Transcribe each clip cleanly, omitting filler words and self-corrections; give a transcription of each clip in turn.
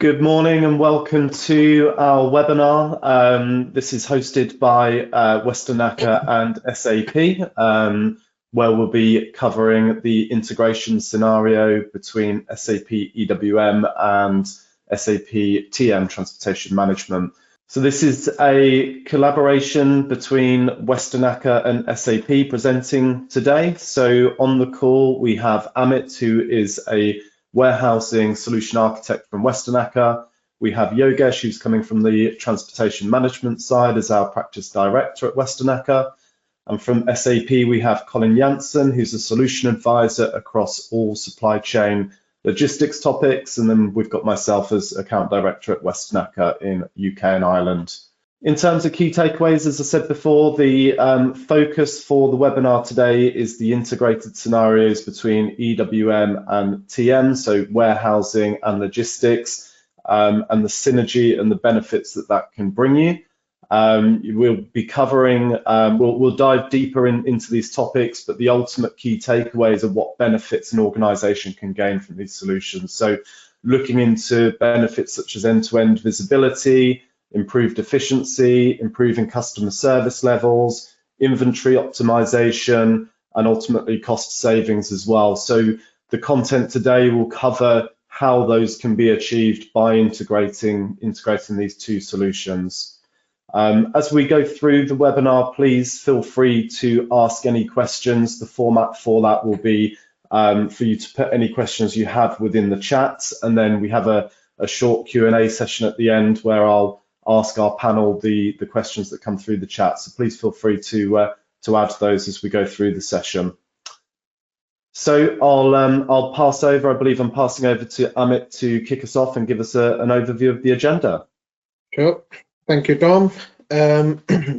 Good morning and welcome to our webinar. This is hosted by Westernacher and SAP, where we'll be covering the integration scenario between SAP EWM and SAP TM, Transportation Management. So this is a collaboration between Westernacher and SAP presenting today. So on the call, we have Amit, who is a warehousing solution architect from Westernacher. We have Yogesh, who's coming from the transportation management side as our practice director at Westernacher. And from SAP, we have Collin Janssen, who's a solution advisor across all supply chain logistics topics. And then we've got myself as account director at Westernacher in UK and Ireland. In terms of key takeaways, as I said before, the focus for the webinar today is the integrated scenarios between EWM and TM, so warehousing and logistics, and the synergy and the benefits that that can bring you. We'll be covering, we'll dive deeper into these topics, but the ultimate key takeaways are what benefits an organization can gain from these solutions. So looking into benefits such as end-to-end visibility, improved efficiency, improving customer service levels, inventory optimization, and ultimately cost savings as well. So the content today will cover how those can be achieved by integrating these two solutions. As we go through the webinar, please feel free to ask any questions. The format for that will be for you to put any questions you have within the chat, and then we have a short Q&A session at the end where I'll ask our panel the questions that come through the chat. So please feel free to add those as we go through the session. So I'll pass over. I believe I'm passing over to Amit to kick us off and give us an overview of the agenda. Sure. Thank you, Tom.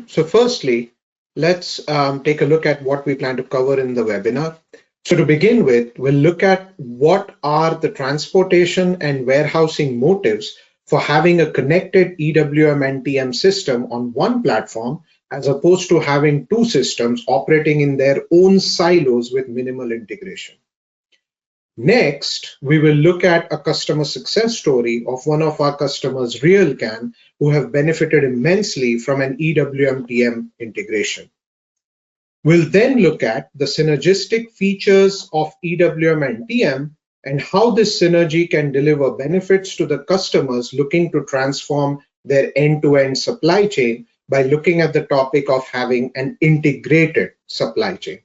So firstly, let's take a look at what we plan to cover in the webinar. So to begin with, we'll look at what are the transportation and warehousing motives for having a connected EWM and TM system on one platform, as opposed to having two systems operating in their own silos with minimal integration. Next, we will look at a customer success story of one of our customers, RealCan, who have benefited immensely from an EWM TM integration. We'll then look at the synergistic features of EWM and TM and how this synergy can deliver benefits to the customers looking to transform their end-to-end supply chain by looking at the topic of having an integrated supply chain.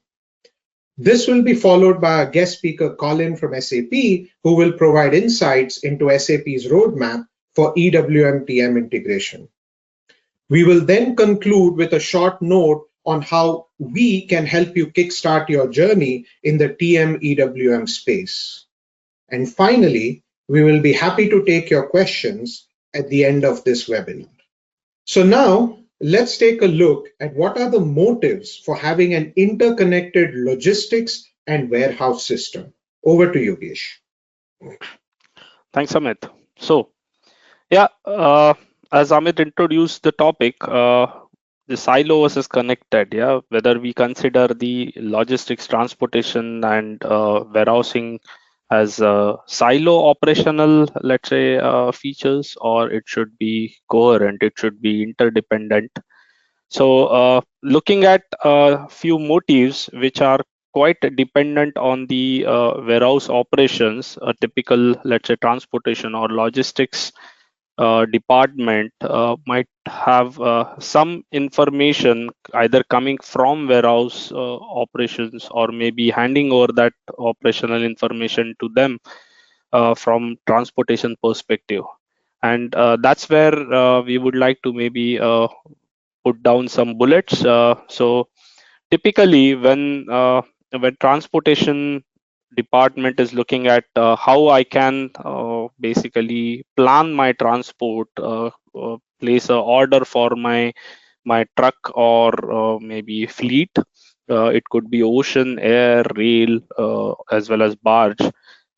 This will be followed by a guest speaker, Collin from SAP, who will provide insights into SAP's roadmap for EWM TM integration. We will then conclude with a short note on how we can help you kickstart your journey in the TM EWM space. And finally, we will be happy to take your questions at the end of this webinar. So now, let's take a look at what are the motives for having an interconnected logistics and warehouse system. Over to you, Yogesh. Thanks, Amit. So, yeah, as Amit introduced the topic, the silo versus connected, yeah, whether we consider the logistics, transportation, and warehousing as silo operational, let's say, features, or it should be coherent, it should be interdependent. So looking at a few motives which are quite dependent on the warehouse operations, a typical, let's say, transportation or logistics department might have some information either coming from warehouse operations, or maybe handing over that operational information to them from transportation perspective. And that's where we would like to maybe put down some bullets. So typically when transportation department is looking at how I can basically plan my transport, place an order for my truck or maybe fleet. It could be ocean, air, rail, as well as barge.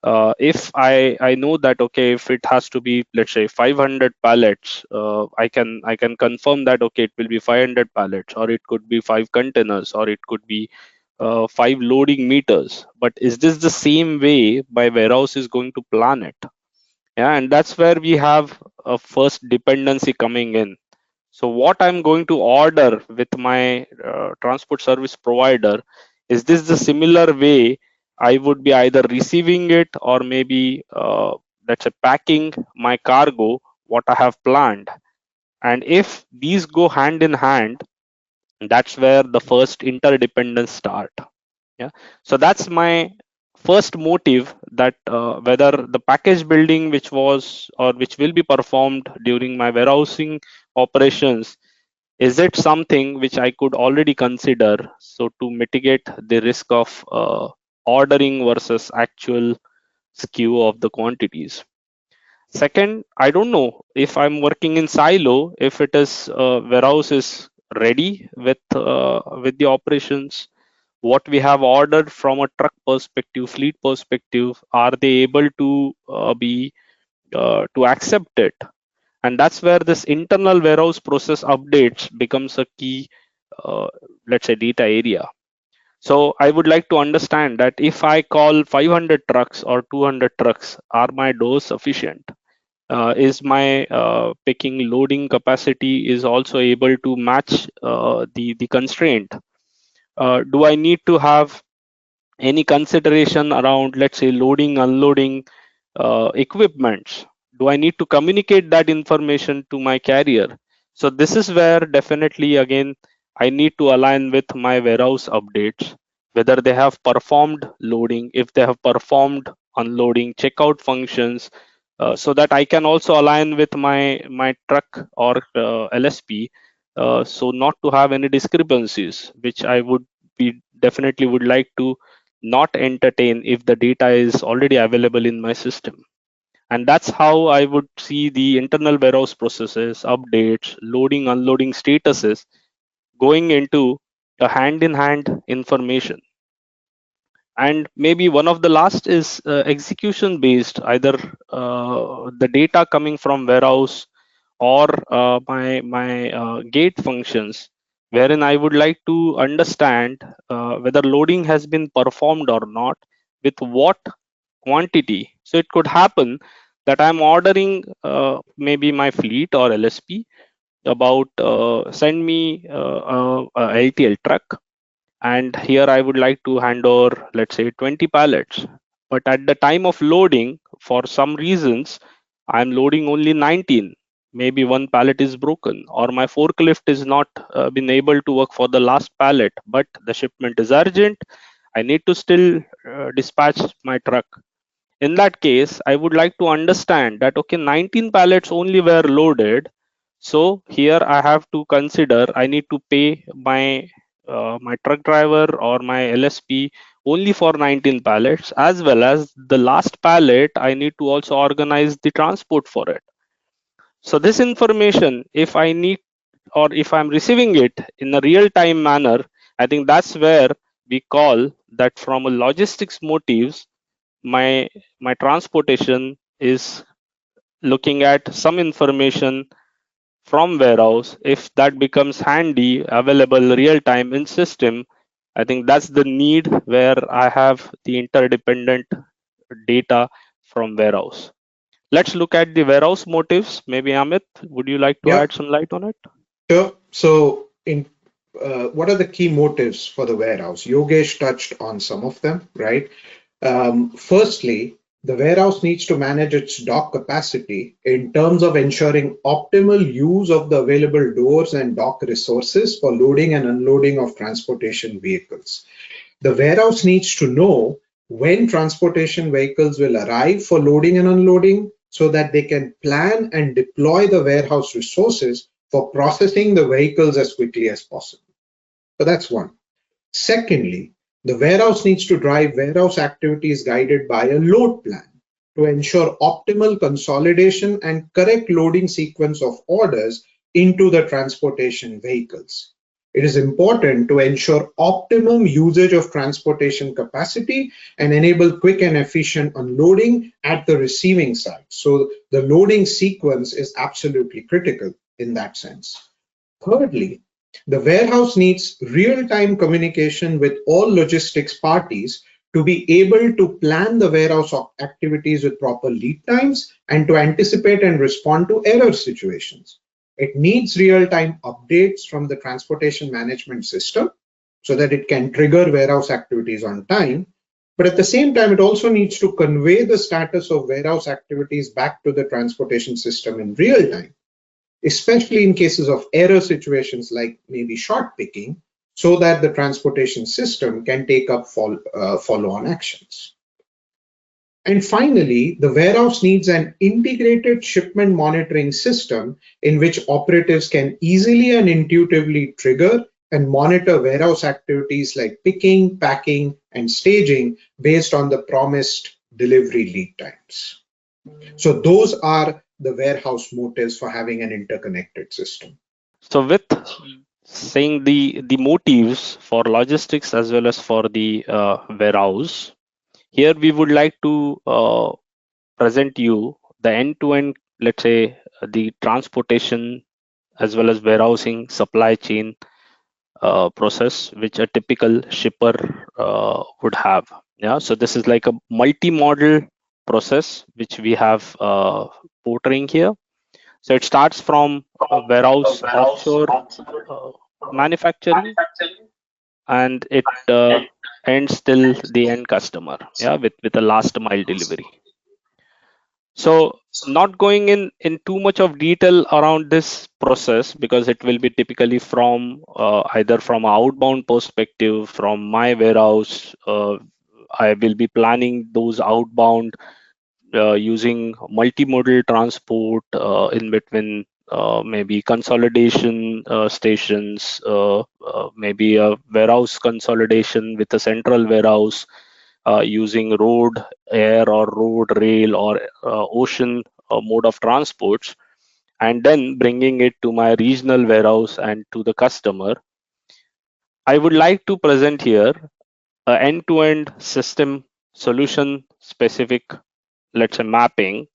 If I know that, okay, if it has to be, let's say, 500 pallets, I can confirm that, okay, it will be 500 pallets, or it could be 5 containers, or it could be 5 loading meters. But is this the same way my warehouse is going to plan it? Yeah, and that's where we have a first dependency coming in. So what I'm going to order with my transport service provider, is this the similar way I would be either receiving it or maybe let's say packing my cargo, what I have planned. And if these go hand in hand, that's where the first interdependence start. Yeah, so that's my first motive, that whether the package building which was or which will be performed during my warehousing operations, is it something which I could already consider, so to mitigate the risk of ordering versus actual skew of the quantities. Second, I don't know if I'm working in silo, if it is warehouse is ready with the operations, what we have ordered from a truck perspective, fleet perspective, are they able to be to accept it? And that's where this internal warehouse process updates becomes a key, uh, let's say, data area. So I would like to understand that if I call 500 trucks or 200 trucks, are my doors sufficient? Is my picking loading capacity is also able to match the constraint? Do I need to have any consideration around, let's say, loading, unloading equipments? Do I need to communicate that information to my carrier? So this is where definitely again I need to align with my warehouse updates, whether they have performed loading, if they have performed unloading, checkout functions, so that I can also align with my truck or LSP, so not to have any discrepancies, which I would be definitely would like to not entertain if the data is already available in my system. And that's how I would see the internal warehouse processes, updates, loading, unloading statuses going into a hand in hand information. And maybe one of the last is execution based, either the data coming from warehouse or my gate functions, wherein I would like to understand whether loading has been performed or not, with what quantity. So it could happen that I'm ordering maybe my fleet or LSP about send me a LTL truck, and here I would like to hand over, let's say, 20 pallets. But at the time of loading, for some reasons, I'm loading only 19. Maybe one pallet is broken, or my forklift is not been able to work for the last pallet, but the shipment is urgent. I need to still dispatch my truck. In that case, I would like to understand that, okay, 19 pallets only were loaded. So here I have to consider, I need to pay my truck driver or my LSP only for 19 pallets, as well as the last pallet I need to also organize the transport for it. So this information, if I need or if I'm receiving it in a real time manner, I think that's where we call that from a logistics motives, my transportation is looking at some information from warehouse. If that becomes handy, available real time in system, I think that's the need where I have the interdependent data from warehouse. Let's look at the warehouse motives. Maybe Amit, would you like to Yeah, add some light on it? sure. So, what are the key motives for the warehouse? Yogesh touched on some of them, right? Firstly, the warehouse needs to manage its dock capacity in terms of ensuring optimal use of the available doors and dock resources for loading and unloading of transportation vehicles. The warehouse needs to know when transportation vehicles will arrive for loading and unloading so that they can plan and deploy the warehouse resources for processing the vehicles as quickly as possible. So that's one. Secondly, the warehouse needs to drive warehouse activities guided by a load plan to ensure optimal consolidation and correct loading sequence of orders into the transportation vehicles. It is important to ensure optimum usage of transportation capacity and enable quick and efficient unloading at the receiving side. So the loading sequence is absolutely critical in that sense. Thirdly, the warehouse needs real-time communication with all logistics parties to be able to plan the warehouse activities with proper lead times and to anticipate and respond to error situations. It needs real-time updates from the transportation management system so that it can trigger warehouse activities on time. But at the same time, it also needs to convey the status of warehouse activities back to the transportation system in real time, especially in cases of error situations like maybe short picking, so that the transportation system can take up follow-on actions. And finally, the warehouse needs an integrated shipment monitoring system in which operatives can easily and intuitively trigger and monitor warehouse activities like picking, packing, and staging based on the promised delivery lead times. So those are the warehouse motives for having an interconnected system. So with saying the motives for logistics as well as for the warehouse, here we would like to present you the end-to-end, let's say, the transportation as well as warehousing supply chain process which a typical shipper would have. Yeah, so this is like a multi-model process which we have portraying here. So it starts from warehouse offshore manufacturing, and it ends till the end customer, yeah, with a last mile delivery. So not going in too much of detail around this process, because it will be typically from either from an outbound perspective from my warehouse. I will be planning those outbound using multimodal transport in between, maybe consolidation stations, maybe a warehouse consolidation with a central warehouse, using road, air, or road, rail, or ocean mode of transports, and then bringing it to my regional warehouse and to the customer. I would like to present here an end-to-end system solution specific, let's say, mapping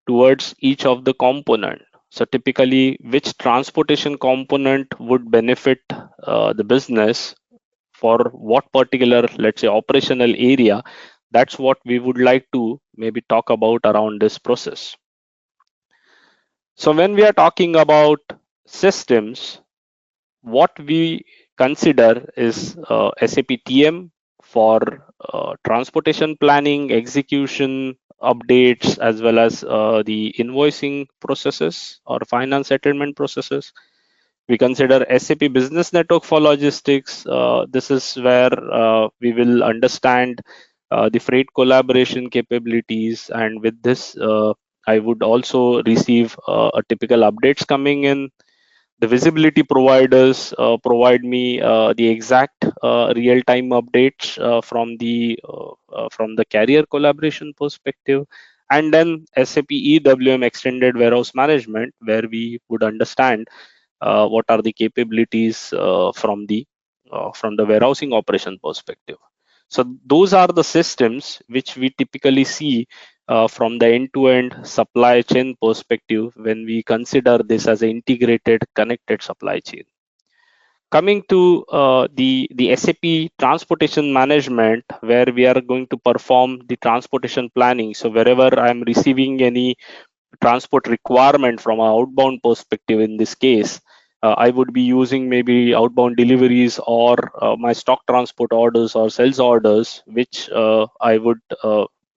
towards each of the component. So typically, which transportation component would benefit the business for what particular, let's say, operational area. That's what we would like to maybe talk about around this process. So when we are talking about systems, what we consider is SAP TM for transportation planning, execution, updates, as well as the invoicing processes or finance settlement processes. We consider SAP Business Network for logistics. This is where we will understand the freight collaboration capabilities, and with this, I would also receive a typical updates coming in. The visibility providers provide me the exact real-time updates from the carrier collaboration perspective, and then SAP EWM extended warehouse management, where we would understand what are the capabilities from the warehousing operation perspective. So those are the systems which we typically see from the end-to-end supply chain perspective when we consider this as an integrated, connected supply chain. Coming to the SAP transportation management, where we are going to perform the transportation planning. So wherever I'm receiving any transport requirement from an outbound perspective, in this case, I would be using maybe outbound deliveries or my stock transport orders or sales orders, which I would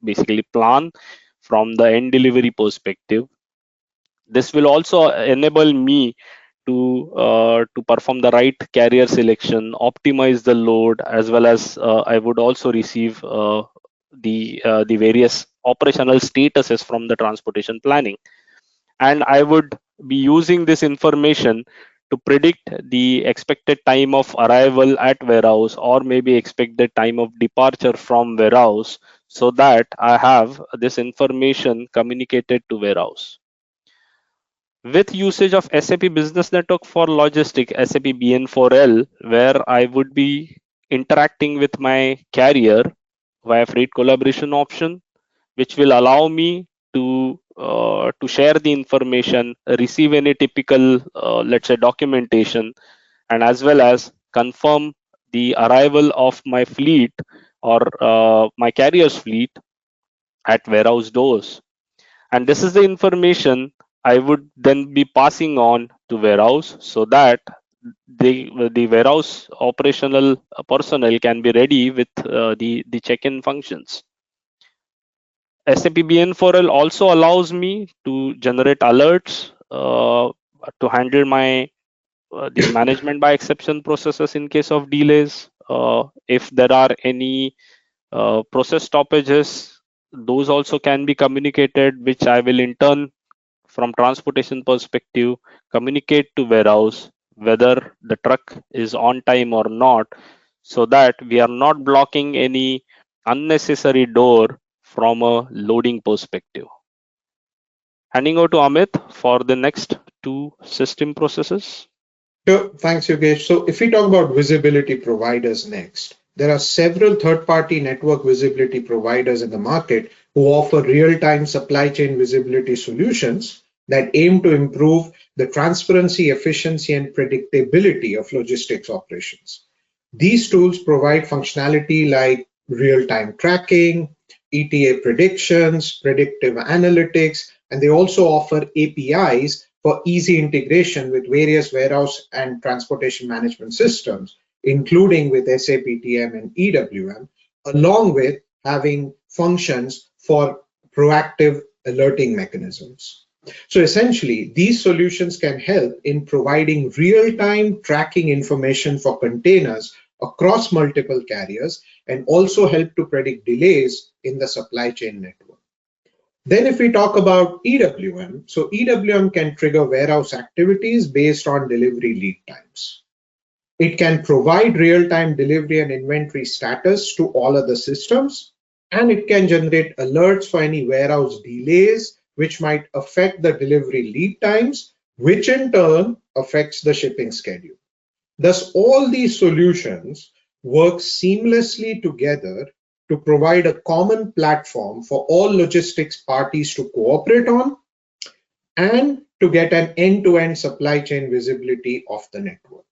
basically plan from the end delivery perspective. This will also enable me to perform the right carrier selection, optimize the load, as well as I would also receive the various operational statuses from the transportation planning, and I would be using this information to predict the expected time of arrival at warehouse, or maybe expected time of departure from warehouse, so that I have this information communicated to warehouse. With usage of SAP Business Network for Logistics, SAP BN4L, where I would be interacting with my carrier via freight collaboration option, which will allow me to share the information, receive any typical, let's say, documentation, and as well as confirm the arrival of my fleet or my carrier's fleet at warehouse doors. And this is the information I would then be passing on to warehouse so that the warehouse operational personnel can be ready with the check-in functions. SAP BN4L also allows me to generate alerts to handle my the management by exception processes in case of delays. If there are any process stoppages, those also can be communicated, which I will in turn, from transportation perspective, communicate to warehouse whether the truck is on time or not, so that we are not blocking any unnecessary door from a loading perspective. Handing over to Amit for the next two system processes. Sure. Thanks, Yogesh. So if we talk about visibility providers next, there are several third-party network visibility providers in the market who offer real-time supply chain visibility solutions that aim to improve the transparency, efficiency, and predictability of logistics operations. These tools provide functionality like real-time tracking, ETA predictions, predictive analytics, and they also offer APIs for easy integration with various warehouse and transportation management systems, including with SAP TM and EWM, along with having functions for proactive alerting mechanisms. So essentially, these solutions can help in providing real-time tracking information for containers across multiple carriers and also help to predict delays in the supply chain network. Then if we talk about EWM, so EWM can trigger warehouse activities based on delivery lead times. It can provide real-time delivery and inventory status to all other systems, and it can generate alerts for any warehouse delays which might affect the delivery lead times, which in turn affects the shipping schedule. Thus, all these solutions work seamlessly together to provide a common platform for all logistics parties to cooperate on and to get an end-to-end supply chain visibility of the network.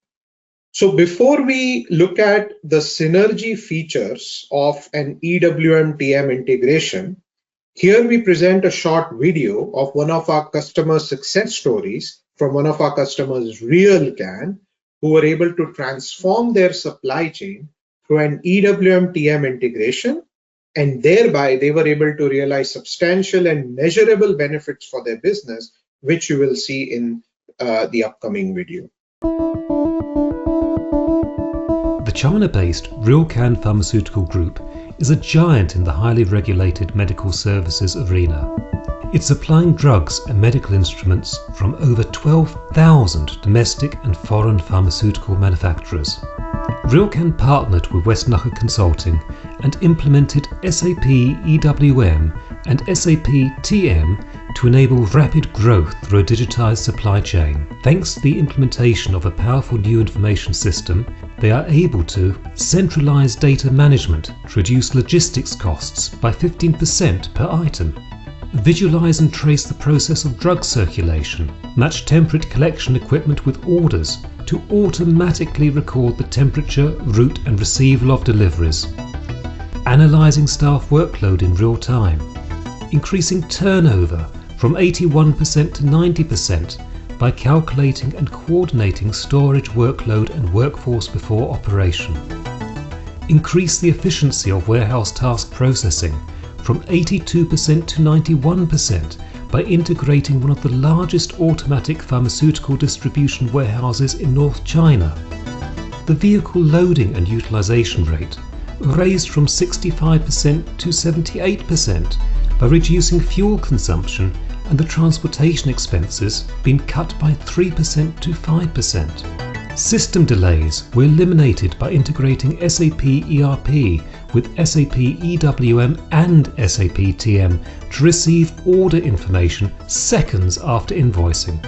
So before we look at the synergy features of an EWM TM integration, here we present a short video of one of our customer success stories from one of our customers, RealCan, who were able to transform their supply chain through an EWM TM integration, and thereby they were able to realize substantial and measurable benefits for their business, which you will see in the upcoming video. The China-based RealCan Pharmaceutical Group is a giant in the highly regulated medical services arena. It's supplying drugs and medical instruments from over 12,000 domestic and foreign pharmaceutical manufacturers. RealCan partnered with Westernacher Consulting and implemented SAP EWM and SAP TM to enable rapid growth through a digitized supply chain. Thanks to the implementation of a powerful new information system, they are able to centralize data management to reduce logistics costs by 15% per item, visualize and trace the process of drug circulation, match temperate collection equipment with orders to automatically record the temperature, route and receival of deliveries, analyzing staff workload in real time, increasing turnover from 81% to 90% by calculating and coordinating storage workload and workforce before operation, increase the efficiency of warehouse task processing from 82% to 91% by integrating one of the largest automatic pharmaceutical distribution warehouses in North China. The vehicle loading and utilization rate raised from 65% to 78% by reducing fuel consumption, and the transportation expenses being cut by 3% to 5%. System delays were eliminated by integrating SAP ERP with SAP EWM and SAP TM to receive order information seconds after invoicing.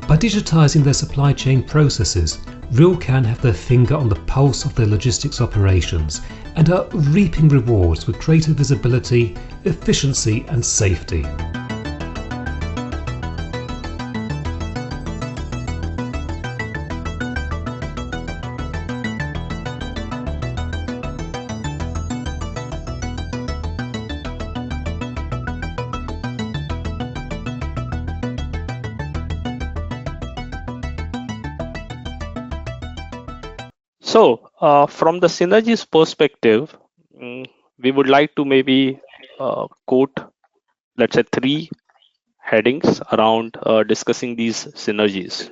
By digitizing their supply chain processes, RealCan have their finger on the pulse of their logistics operations and are reaping rewards with greater visibility, efficiency and safety. So, from the synergies perspective, we would like to maybe quote, let's say, three headings around discussing these synergies.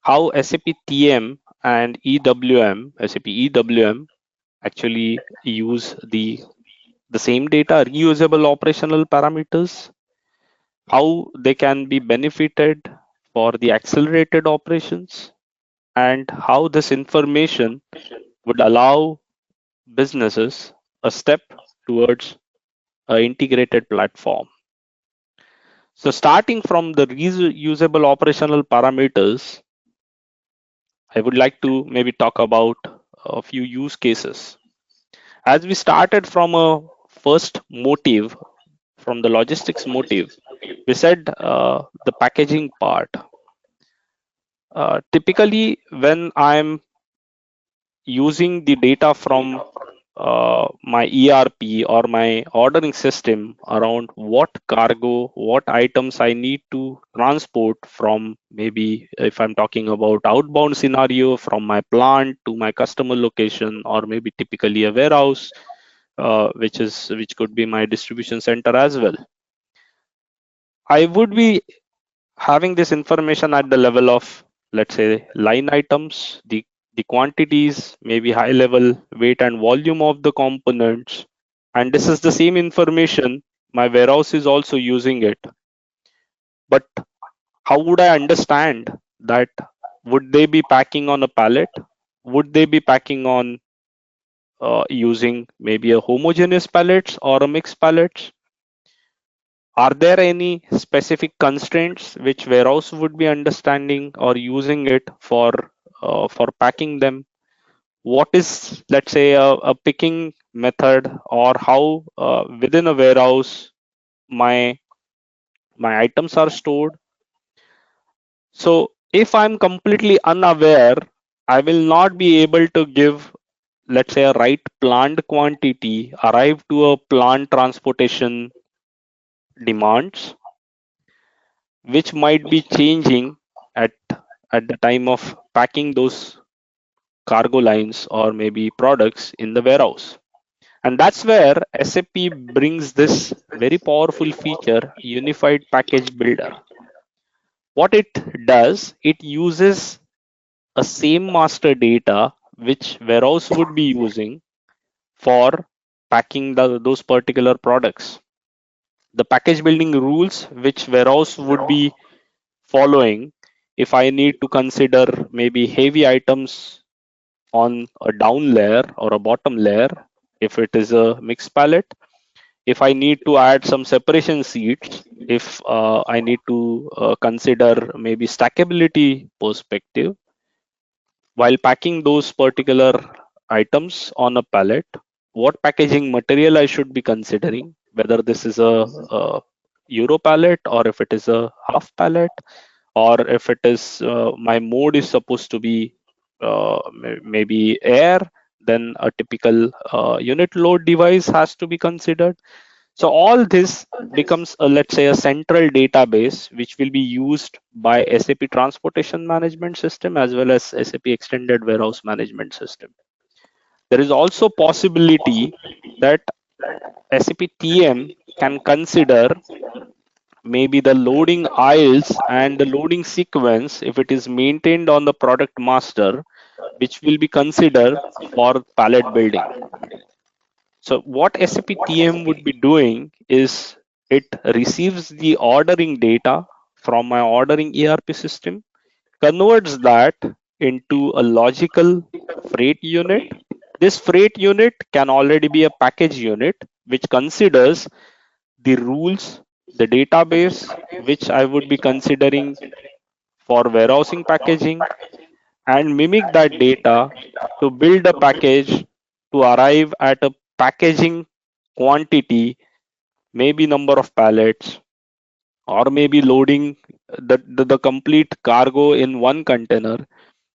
How SAP TM and EWM, SAP EWM, actually use the same data, reusable operational parameters, how they can be benefited for the accelerated operations, and how this information would allow businesses a step towards an integrated platform. So starting from the reusable operational parameters, I would like to maybe talk about a few use cases. As we started from a first motive, from the logistics motive, we said the packaging part. Typically, when I'm using the data from my ERP or my ordering system around what cargo, what items I need to transport from, maybe if I'm talking about outbound scenario, from my plant to my customer location, or maybe typically a warehouse, which could be my distribution center as well. I would be having this information at the level of, let's say, line items, the quantities, maybe high level weight and volume of the components. And this is the same information my warehouse is also using it. But how would I understand that? Would they be packing on a pallet? Would they be packing on using maybe a homogeneous pallets or a mixed pallets? Are there any specific constraints which warehouse would be understanding or using it for packing them? What is, let's say, a picking method, or how within a warehouse my items are stored? So if I'm completely unaware, I will not be able to give, let's say, a right planned quantity arrive to a plant transportation demands, which might be changing at the time of packing those cargo lines or maybe products in the warehouse. And that's where SAP brings this very powerful feature, unified package builder. What it does, it uses a same master data which warehouse would be using for packing those particular products. The package building rules which warehouse would be following, if I need to consider maybe heavy items on a down layer or a bottom layer, if it is a mixed pallet, if I need to add some separation seats, if I need to consider maybe stackability perspective while packing those particular items on a pallet, what packaging material I should be considering, whether this is a Euro pallet or if it is a half pallet, or if it is my mode is supposed to be maybe air, then a typical unit load device has to be considered. So all this becomes a, let's say, a central database which will be used by SAP Transportation Management System as well as SAP Extended Warehouse Management System. There is also possibility that SAP TM can consider maybe the loading aisles and the loading sequence if it is maintained on the product master, which will be considered for pallet building. So what SAP TM would be doing is it receives the ordering data from my ordering ERP system, converts that into a logical freight unit. This freight unit can already be a package unit, which considers the rules, the database, which I would be considering for warehousing packaging, and mimic that data to build a package to arrive at a packaging quantity, maybe number of pallets, or maybe loading the complete cargo in one container.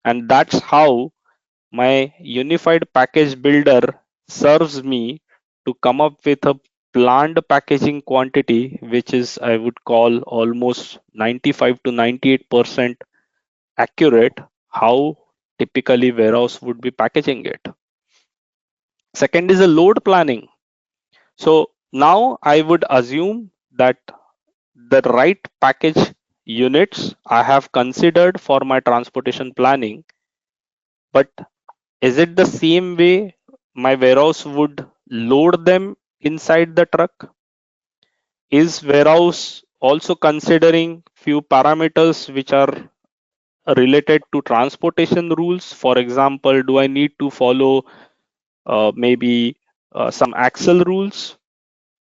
And that's how my unified package builder serves me to come up with a planned packaging quantity, which is, I would call, almost 95 to 98% accurate, how typically warehouse would be packaging it. Second is a load planning. So now I would assume that the right package units I have considered for my transportation planning, but is it the same way my warehouse would load them inside the truck? Is warehouse also considering few parameters which are related to transportation rules? For example, do I need to follow maybe some axle rules?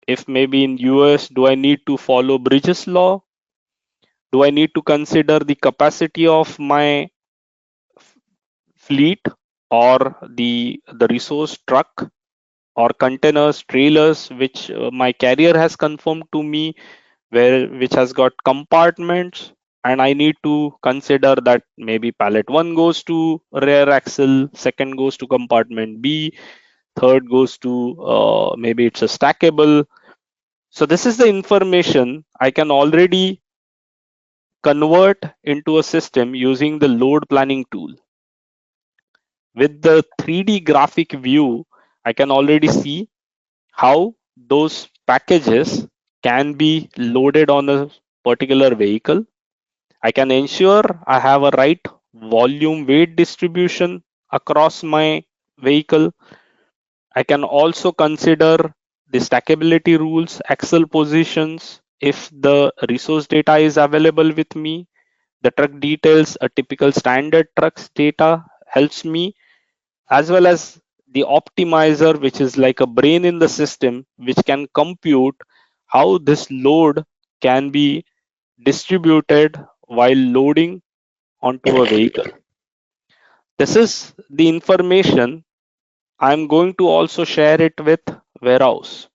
If maybe in US, do I need to follow Bridges law? Do I need to consider the capacity of my fleet or the resource truck or containers, trailers, which my carrier has confirmed to me, which has got compartments, and I need to consider that maybe pallet 1 goes to rear axle, second goes to compartment B, third goes to maybe it's a stackable. So this is the information I can already convert into a system using the load planning tool. With the 3D graphic view, I can already see how those packages can be loaded on a particular vehicle. I can ensure I have a right volume weight distribution across my vehicle. I can also consider the stackability rules, axle positions, if the resource data is available with me. The truck details, a typical standard trucks data helps me, as well as the optimizer, which is like a brain in the system, which can compute how this load can be distributed while loading onto a vehicle. This is the information I'm going to also share it with warehouse.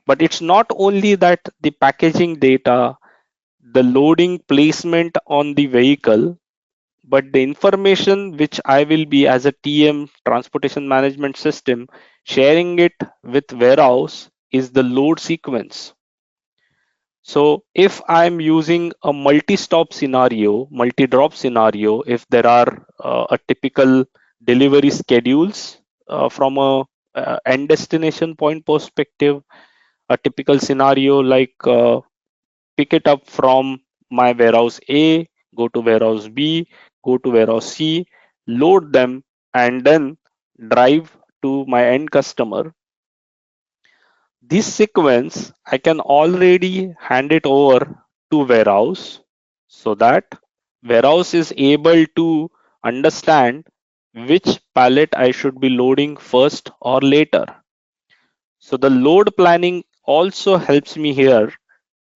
But it's not only that the packaging data, the loading placement on the vehicle, but the information which I will be as a TM, transportation management system, sharing it with warehouse is the load sequence. So if I'm using a multi-stop scenario, multi-drop scenario, if there are a typical delivery schedules from a end destination point perspective, a typical scenario like pick it up from my warehouse A, go to warehouse B, go to warehouse C, load them, and then drive to my end customer. This sequence, I can already hand it over to warehouse so that warehouse is able to understand which pallet I should be loading first or later. So the load planning also helps me here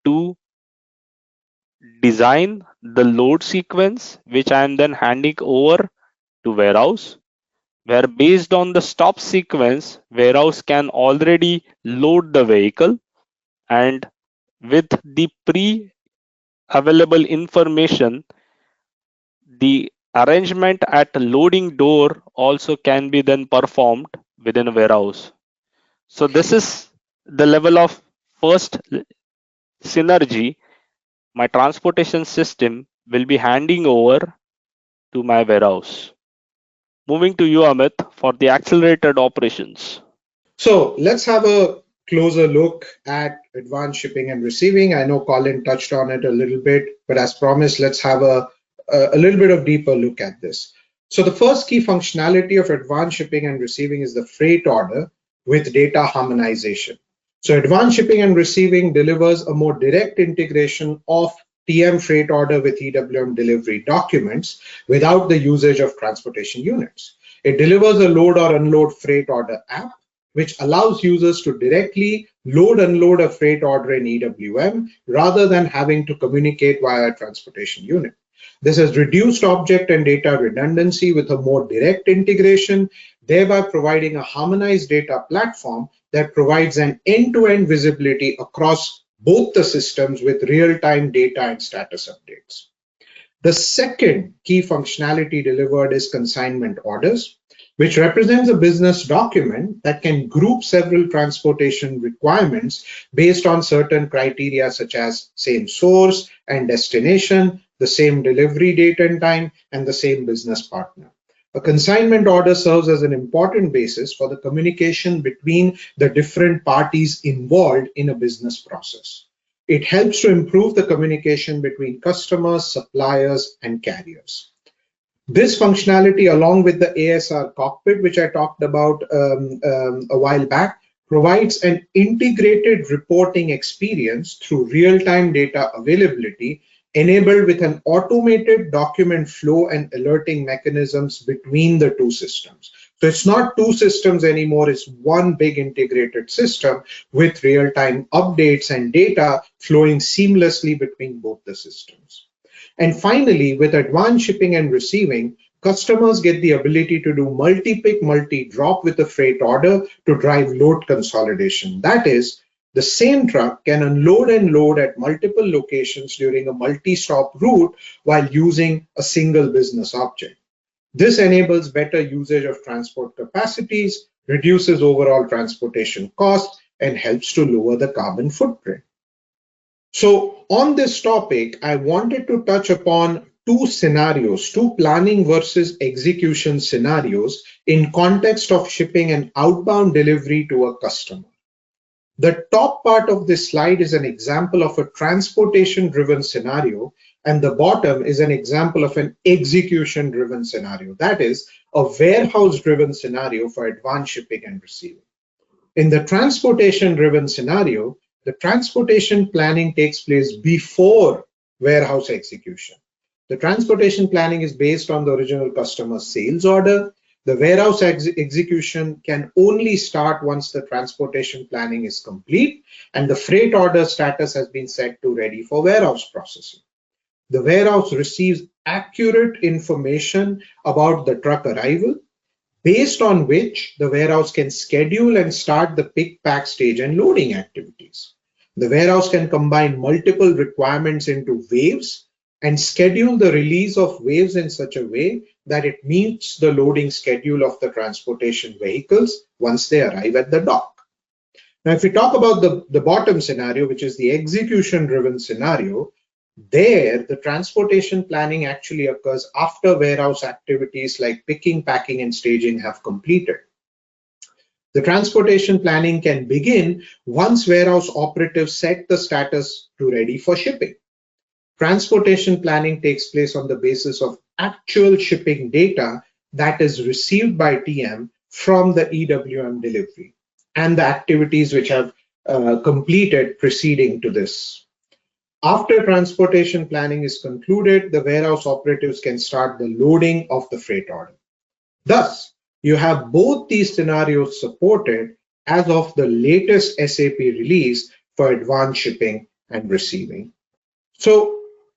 to design the load sequence, which I am then handing over to warehouse, where based on the stop sequence, warehouse can already load the vehicle, and with the pre-available information, the arrangement at loading door also can be then performed within a warehouse. So this is the level of first synergy my transportation system will be handing over to my warehouse. Moving to you, Amit, for the accelerated operations. So let's have a closer look at advanced shipping and receiving. I know Collin touched on it a little bit, but as promised, let's have a little bit of deeper look at this. So the first key functionality of advanced shipping and receiving is the freight order with data harmonization. So advanced shipping and receiving delivers a more direct integration of TM freight order with EWM delivery documents without the usage of transportation units. It delivers a load or unload freight order app, which allows users to directly load unload a freight order in EWM rather than having to communicate via a transportation unit. This has reduced object and data redundancy with a more direct integration, thereby providing a harmonized data platform that provides an end-to-end visibility across both the systems with real-time data and status updates. The second key functionality delivered is consignment orders, which represents a business document that can group several transportation requirements based on certain criteria such as same source and destination, the same delivery date and time, and the same business partner. A consignment order serves as an important basis for the communication between the different parties involved in a business process. It helps to improve the communication between customers, suppliers, and carriers. This functionality, along with the ASR cockpit, which I talked about a while back, provides an integrated reporting experience through real-time data availability, enabled with an automated document flow and alerting mechanisms between the two systems. So it's not two systems anymore, it's one big integrated system with real-time updates and data flowing seamlessly between both the systems. And finally, with advanced shipping and receiving, customers get the ability to do multi-pick, multi-drop with a freight order to drive load consolidation. That is, the same truck can unload and load at multiple locations during a multi-stop route while using a single business object. This enables better usage of transport capacities, reduces overall transportation costs, and helps to lower the carbon footprint. So on this topic, I wanted to touch upon two scenarios, two planning versus execution scenarios in context of shipping an outbound delivery to a customer. The top part of this slide is an example of a transportation-driven scenario, and the bottom is an example of an execution-driven scenario. That is, a warehouse-driven scenario for advanced shipping and receiving. In the transportation-driven scenario, the transportation planning takes place before warehouse execution. The transportation planning is based on the original customer's sales order. The warehouse execution can only start once the transportation planning is complete and the freight order status has been set to ready for warehouse processing. The warehouse receives accurate information about the truck arrival, based on which the warehouse can schedule and start the pick, pack, stage, and loading activities. The warehouse can combine multiple requirements into waves and schedule the release of waves in such a way that it meets the loading schedule of the transportation vehicles once they arrive at the dock. Now, if we talk about the bottom scenario, which is the execution-driven scenario, there the transportation planning actually occurs after warehouse activities like picking, packing, and staging have completed. The transportation planning can begin once warehouse operatives set the status to ready for shipping. Transportation planning takes place on the basis of actual shipping data that is received by TM from the EWM delivery and the activities which have completed preceding to this. After transportation planning is concluded, the warehouse operatives can start the loading of the freight order. Thus, you have both these scenarios supported as of the latest SAP release for advanced shipping and receiving. So,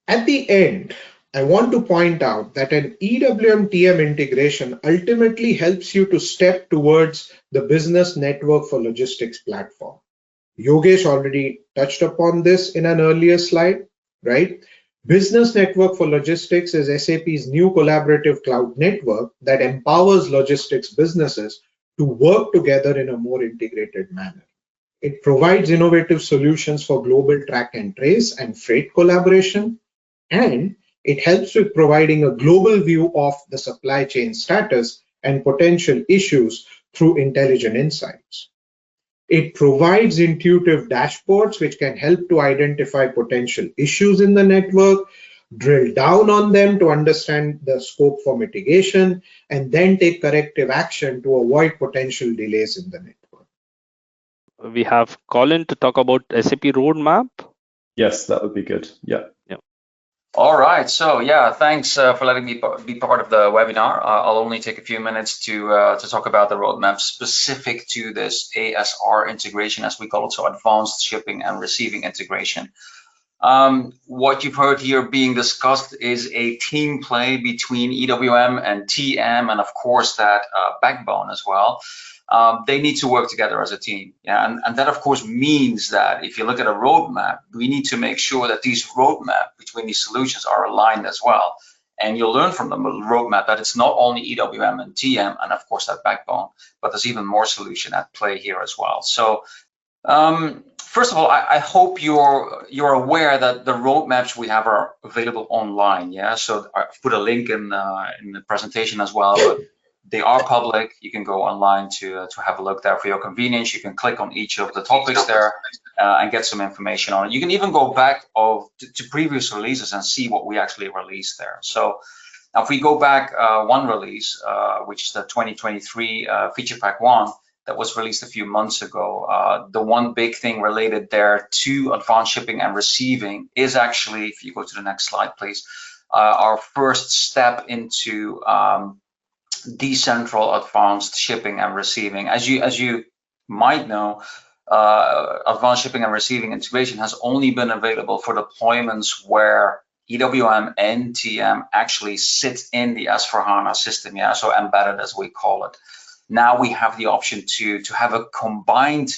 at the end, I want to point out that an EWM TM integration ultimately helps you to step towards the business network for logistics platform. Yogesh already touched upon this in an earlier slide, right? Business Network for Logistics is SAP's new collaborative cloud network that empowers logistics businesses to work together in a more integrated manner. It provides innovative solutions for global track and trace and freight collaboration, and it helps with providing a global view of the supply chain status and potential issues through intelligent insights. It provides intuitive dashboards which can help to identify potential issues in the network, drill down on them to understand the scope for mitigation, and then take corrective action to avoid potential delays in the network. We have Collin to talk about SAP roadmap. Yes, that would be good. Yeah. All right, so yeah, thanks for letting me be part of the webinar. I'll only take a few minutes to talk about the roadmap specific to this ASR integration, as we call it, so advanced shipping and receiving integration. What you've heard here being discussed is a team play between EWM and TM, and of course that backbone as well. They need to work together as a team. Yeah, and that of course means that if you look at a roadmap, we need to make sure that these roadmap between these solutions are aligned as well. And you'll learn from the roadmap that it's not only EWM and TM and of course that backbone, but there's even more solution at play here as well. So first of all, I hope you're aware that the roadmaps we have are available online. Yeah, so I've put a link in the presentation as well. But they are public. You can go online to have a look there for your convenience. You can click on each of the topics there and get some information on it. You can even go back to previous releases and see what we actually released there. So now if we go back one release, which is the 2023 feature pack 1, that was released a few months ago. The one big thing related there to advanced shipping and receiving is actually, if you go to the next slide, please, our first step into decentral advanced shipping and receiving. As you might know, advanced shipping and receiving integration has only been available for deployments where EWM and TM actually sit in the S/4HANA system, yeah, so embedded as we call it. Now we have the option to have a combined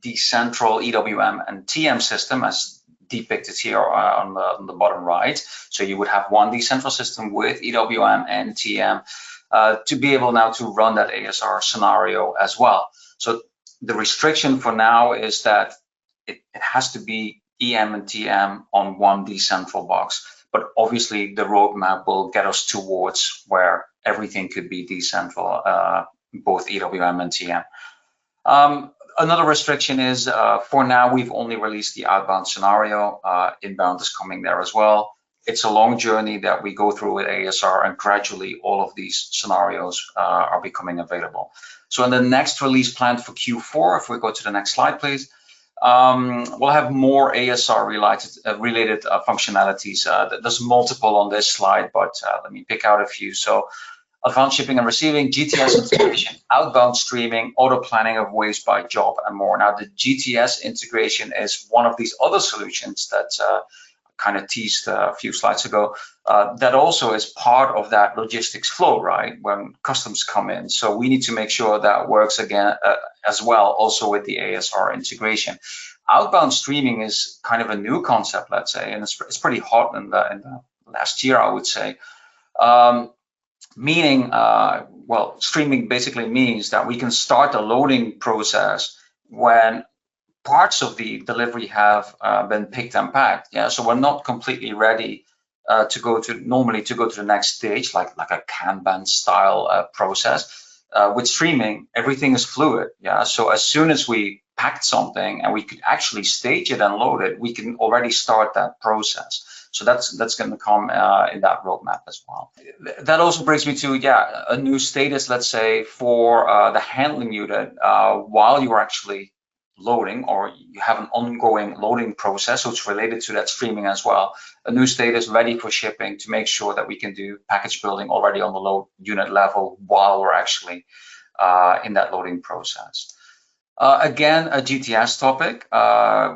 decentral EWM and TM system as depicted here on the bottom right. So you would have one decentral system with EWM and TM to be able now to run that ASR scenario as well. So the restriction for now is that it has to be EM and TM on one decentral box. But obviously the roadmap will get us towards where everything could be decentral, both EWM and TM. Another restriction is for now we've only released the outbound scenario. Inbound is coming there as well. It's a long journey that we go through with ASR, and gradually all of these scenarios are becoming available. So in the next release planned for Q4, if we go to the next slide, please, we'll have more ASR related functionalities. There's multiple on this slide, but let me pick out a few. So advanced shipping and receiving, GTS integration, outbound streaming, auto planning of waves by job, and more. Now, the GTS integration is one of these other solutions that kind of teased a few slides ago. That also is part of that logistics flow, right? When customs come in. So we need to make sure that works again as well, also with the ASR integration. Outbound streaming is kind of a new concept, let's say, and it's pretty hot in the last year, I would say. Meaning, well, streaming basically means that we can start the loading process when parts of the delivery have been picked and packed. Yeah, so we're not completely ready to go to the next stage, like a Kanban style process. With streaming, everything is fluid. Yeah, so as soon as we packed something and we could actually stage it and load it, we can already start that process. So that's going to come in that roadmap as well. That also brings me to a new status, let's say, for the handling unit while you're actually loading, or you have an ongoing loading process, so it's related to that streaming as well. A new status ready for shipping to make sure that we can do package building already on the load unit level while we're actually in that loading process. Again, a GTS topic,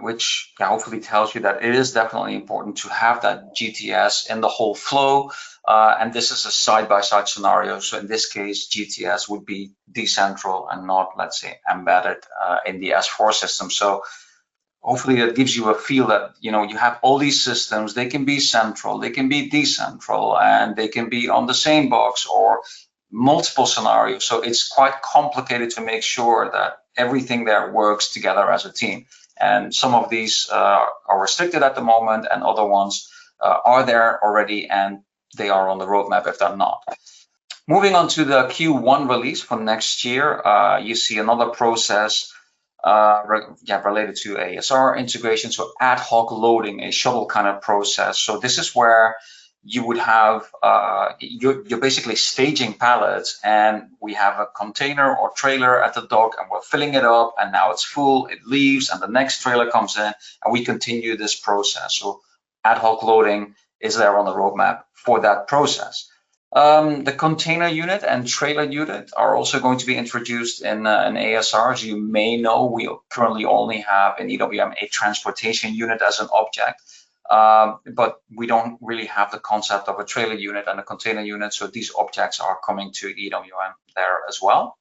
which hopefully tells you that it is definitely important to have that GTS in the whole flow. And this is a side-by-side scenario. So in this case, GTS would be decentral and not, let's say, embedded in the S4 system. So hopefully that gives you a feel that, you have all these systems, they can be central, they can be decentral, and they can be on the same box or multiple scenarios. So it's quite complicated to make sure that everything there works together as a team. And some of these are restricted at the moment, and other ones are there already, and they are on the roadmap if they're not. Moving on to the Q1 release for next year, you see another process related to ASR integration, so ad hoc loading, a shuttle kind of process. So this is where you would have, you're basically staging pallets, and we have a container or trailer at the dock, and we're filling it up, and now it's full, it leaves, and the next trailer comes in, and we continue this process. So ad hoc loading is there on the roadmap for that process. The container unit and trailer unit are also going to be introduced in an ASR. As you may know, we currently only have in EWM a transportation unit as an object. But we don't really have the concept of a trailer unit and a container unit, so these objects are coming to EWM there as well.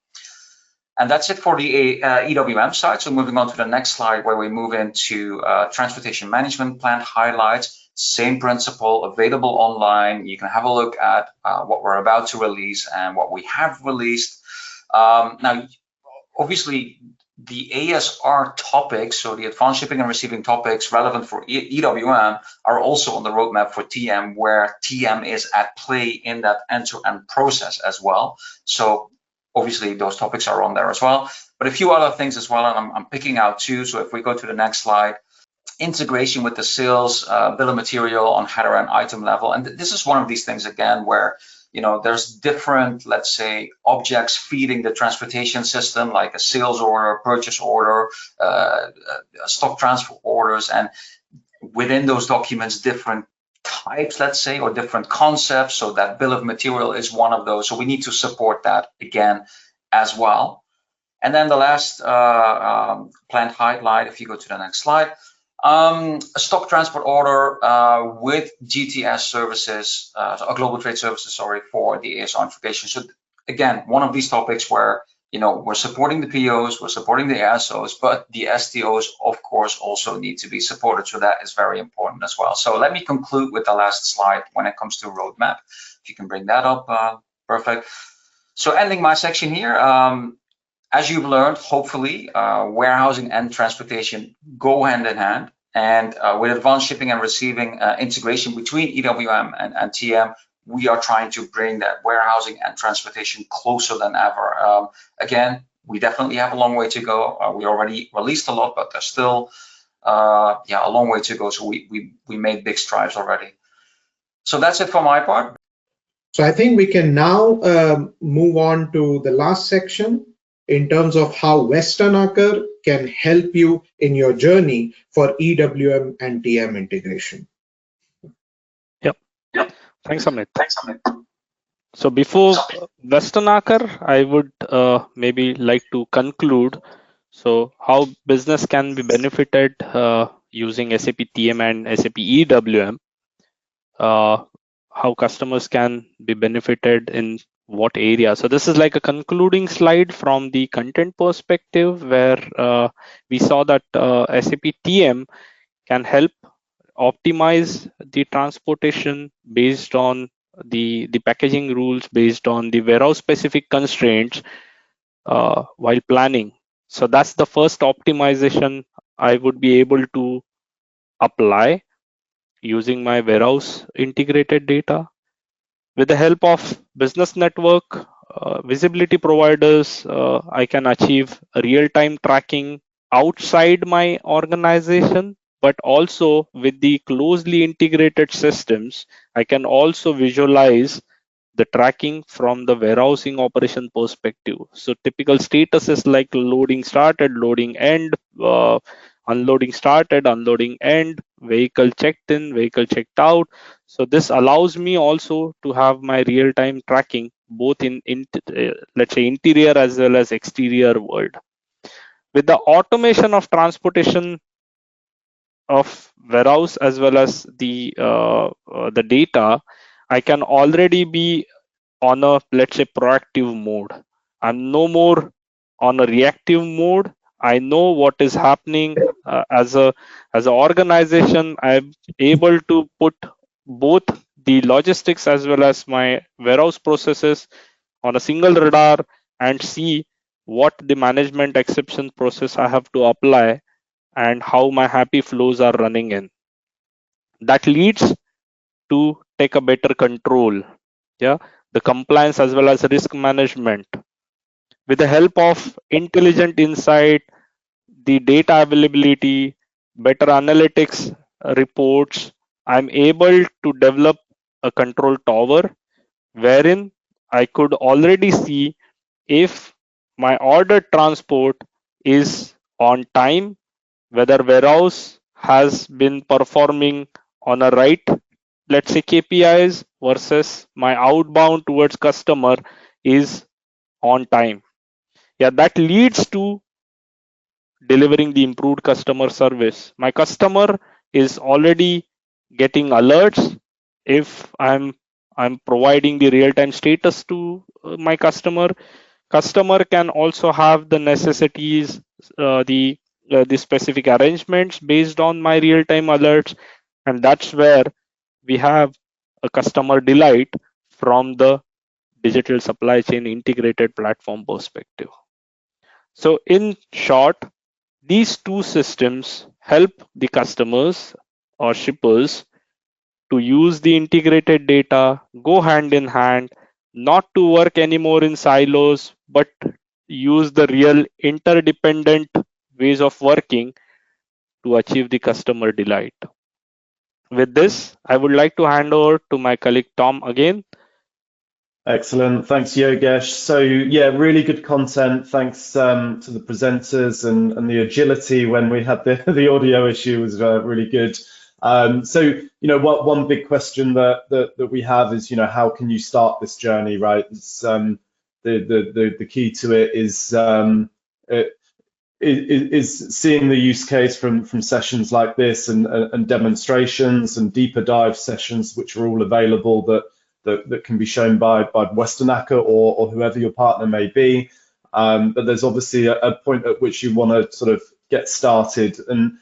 And that's it for the EWM side. So moving on to the next slide, where we move into transportation management plan highlights. Same principle, available online. You can have a look at what we're about to release and what we have released. Now, obviously, the ASR topics, so the advanced shipping and receiving topics relevant for EWM, are also on the roadmap for TM, where TM is at play in that end-to-end process as well. So obviously those topics are on there as well, but a few other things as well, and I'm picking out two. So if we go to the next slide, integration with the sales bill of material on header and item level, and this is one of these things again where there's different, let's say, objects feeding the transportation system, like a sales order, purchase order, stock transfer orders, and within those documents, different types, let's say, or different concepts. So that bill of material is one of those. So we need to support that again as well. And then the last planned highlight, if you go to the next slide, a stock transport order with GTS services, so global trade services, sorry, for the ASR integration. So again, one of these topics where we're supporting the POs, we're supporting the ASOs, but the STOs, of course, also need to be supported. So that is very important as well. So let me conclude with the last slide when it comes to roadmap. If you can bring that up, perfect. So ending my section here. As you've learned, hopefully, warehousing and transportation go hand in hand. And with advanced shipping and receiving integration between EWM and TM, we are trying to bring that warehousing and transportation closer than ever. Again, we definitely have a long way to go. We already released a lot, but there's still a long way to go. So we made big strides already. So that's it for my part. So I think we can now move on to the last section, in terms of how Westernacher can help you in your journey for EWM and TM integration. Yep. Thanks, Amit. So before Westernacher, I would maybe like to conclude. So how business can be benefited using SAP TM and SAP EWM. How customers can be benefited in what area. So this is like a concluding slide from the content perspective, where we saw that SAP TM can help optimize the transportation based on the packaging rules, based on the warehouse specific constraints while planning. So that's the first optimization I would be able to apply using my warehouse integrated data. With the help of business network, visibility providers, I can achieve real-time tracking outside my organization, but also with the closely integrated systems, I can also visualize the tracking from the warehousing operation perspective. So typical status is like loading started, loading end, unloading started, unloading end, vehicle checked in, vehicle checked out. So this allows me also to have my real-time tracking both in let's say interior as well as exterior world. With the automation of transportation of warehouse as well as the data, I can already be on a, let's say, proactive mode. I'm no more on a reactive mode. I know what is happening as an organization. I'm able to put both the logistics as well as my warehouse processes on a single radar and see what the management exception process I have to apply and how my happy flows are running in. That leads to take a better control, the compliance as well as risk management. With the help of intelligent insight, the data availability, better analytics reports, I'm able to develop a control tower wherein I could already see if my ordered transport is on time, whether warehouse has been performing on a right, let's say, KPIs versus my outbound towards customer is on time. That leads to delivering the improved customer service. My customer is already getting alerts if I'm providing the real-time status to my customer. Customer can also have the necessities, the specific arrangements based on my real-time alerts, and that's where we have a customer delight from the digital supply chain integrated platform perspective. So in short, these two systems help the customers or shippers to use the integrated data, go hand in hand, not to work anymore in silos, but use the real interdependent ways of working to achieve the customer delight. With this, I would like to hand over to my colleague Tom again. Excellent. Thanks, Yogesh. So yeah, really good content. Thanks to the presenters and the agility when we had the audio issue was really good. So, one big question that we have is, how can you start this journey, right? It's, the key to it is seeing the use case from sessions like this and demonstrations and deeper dive sessions, which are all available that can be shown by Westernacher or whoever your partner may be. But there's obviously a point at which you want to sort of get started, and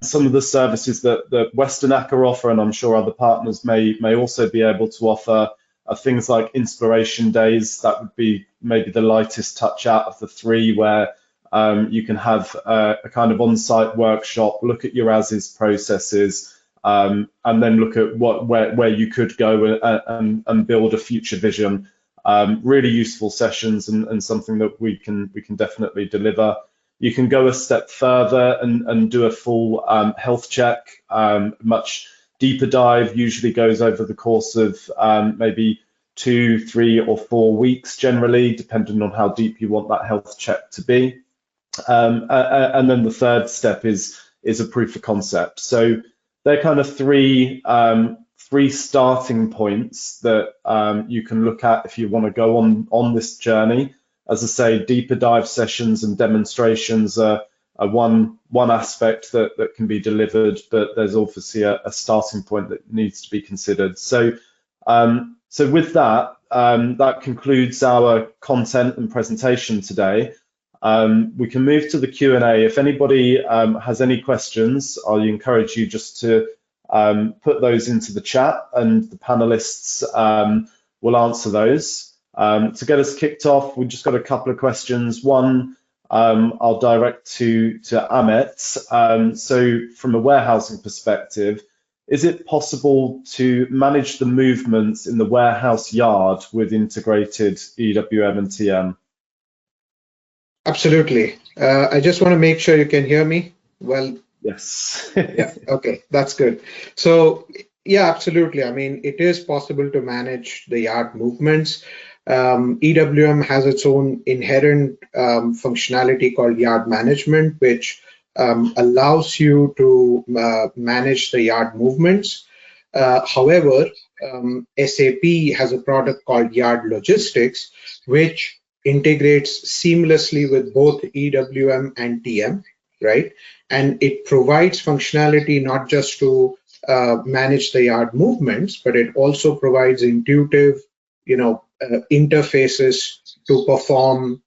some of the services that Westernacher offer, and I'm sure other partners may also be able to offer, are things like inspiration days. That would be maybe the lightest touch out of the three, where you can have a kind of on-site workshop, look at your as-is processes, and then look at where you could go and build a future vision. Really useful sessions and something that we can definitely deliver. You can go a step further and do a full health check. Much deeper dive usually goes over the course of maybe 2, 3, or 4 weeks generally, depending on how deep you want that health check to be. And then the third step is a proof of concept. So they're kind of three starting points that you can look at if you want to go on this journey. As I say, deeper dive sessions and demonstrations are one aspect that can be delivered, but there's obviously a starting point that needs to be considered. So with that, that concludes our content and presentation today. We can move to the Q&A. If anybody has any questions, I encourage you just to put those into the chat, and the panelists will answer those. To get us kicked off, we've just got a couple of questions. One, I'll direct to Amit. So from a warehousing perspective, is it possible to manage the movements in the warehouse yard with integrated EWM and TM? Absolutely. I just want to make sure you can hear me well. Yes. Yeah, okay, that's good. So yeah, absolutely. I mean, it is possible to manage the yard movements. EWM has its own inherent functionality called yard management, which allows you to manage the yard movements. However, SAP has a product called Yard Logistics, which integrates seamlessly with both EWM and TM, right? And it provides functionality not just to manage the yard movements, but it also provides intuitive, interfaces to perform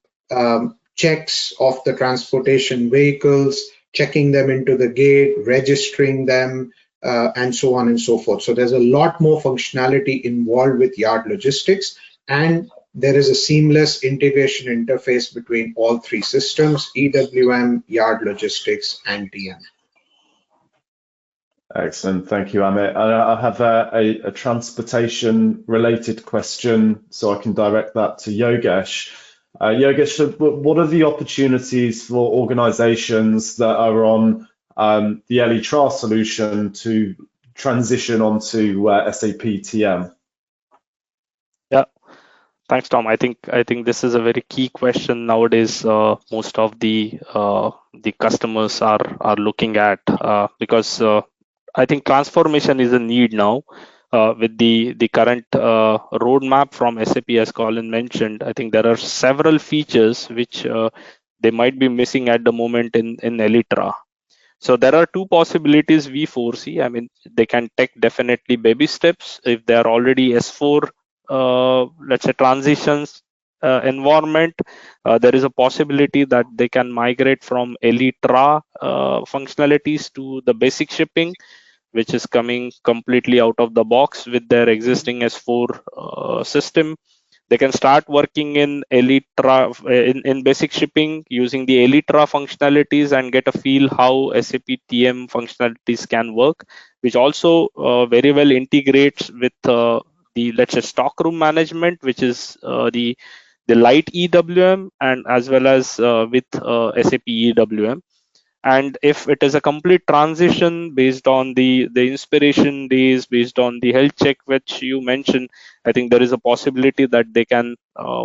checks of the transportation vehicles, checking them into the gate, registering them, and so on and so forth. So there's a lot more functionality involved with yard logistics, and there is a seamless integration interface between all three systems: EWM, yard logistics, and TM. Excellent, thank you, Amit. I have a transportation related question, so I can direct that to Yogesh. Yogesh, what are the opportunities for organizations that are on the ELITRA solution to transition onto SAP TM? Yeah, thanks, Tom. I think this is a very key question nowadays. Most of the customers are looking at, because I think transformation is a need now. With the current roadmap from SAP, as Collin mentioned, I think there are several features which they might be missing at the moment in ELITRA. So there are two possibilities we foresee. I mean, they can take definitely baby steps if they are already S4, let's say, transitions environment. There is a possibility that they can migrate from ELITRA functionalities to the basic shipping, which is coming completely out of the box with their existing S4 system. they can start working in Elytra, in basic shipping using the Elytra functionalities and get a feel how SAP TM functionalities can work, which also very well integrates with the, let's say, stockroom management, which is the light EWM, and as well as with SAP EWM. And if it is a complete transition based on the inspiration days, based on the health check which you mentioned, I think there is a possibility that they can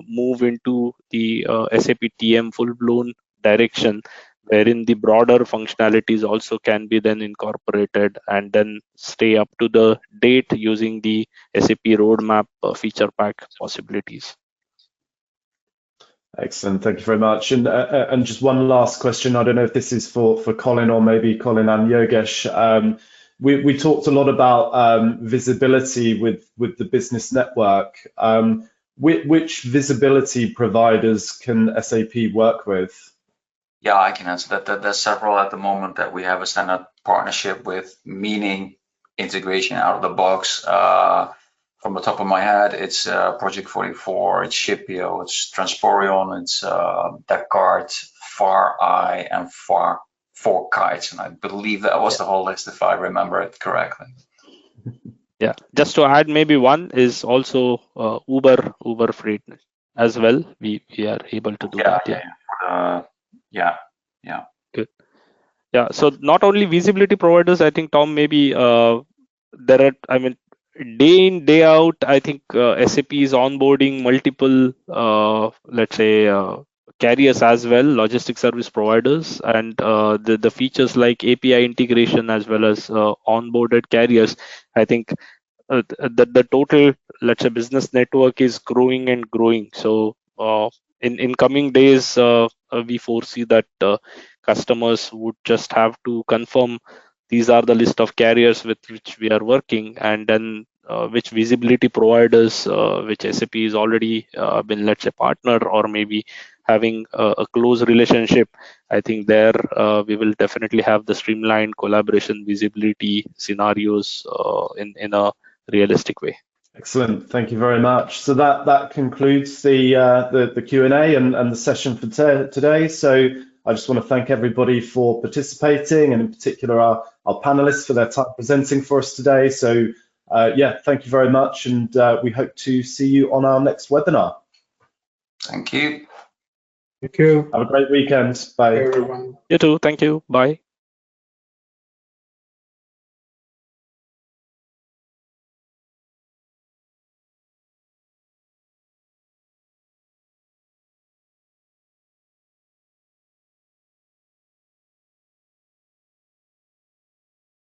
move into the SAP TM full-blown direction, wherein the broader functionalities also can be then incorporated and then stay up to the date using the SAP roadmap feature pack possibilities. Excellent, thank you very much. And just one last question. I don't know if this is for Collin or maybe Collin and Yogesh. We talked a lot about visibility with the business network. Which visibility providers can SAP work with? Yeah, I can answer that. There's several at the moment that we have a standard partnership with, meaning integration out of the box. From the top of my head, it's Project 44, it's Shipio, it's Transporion, it's Descartes, FAR-I, and FAR-4Kites, and I believe that was the whole list, if I remember it correctly. Yeah, just to add, maybe one is also Uber Freight as well. We are able to do that. Yeah. Good. Yeah. So not only visibility providers, I think, Tom, maybe there are, I mean, day in, day out, I think SAP is onboarding multiple, let's say, carriers as well, logistics service providers, and the features like API integration as well as onboarded carriers. I think the total, let's say, business network is growing and growing. So in coming days, we foresee that customers would just have to confirm these are the list of carriers with which we are working, and then which visibility providers which SAP is already been, let's say, partner or maybe having a close relationship. I think there we will definitely have the streamlined collaboration visibility scenarios in a realistic way. Excellent, thank you very much. So that concludes the Q&A and the session for today. So I just want to thank everybody for participating, and in particular our panelists for their time presenting for us today. So yeah, thank you very much, and we hope to see you on our next webinar. Thank you. Thank you. Have a great weekend. Bye. Everyone. You too. Thank you. Bye.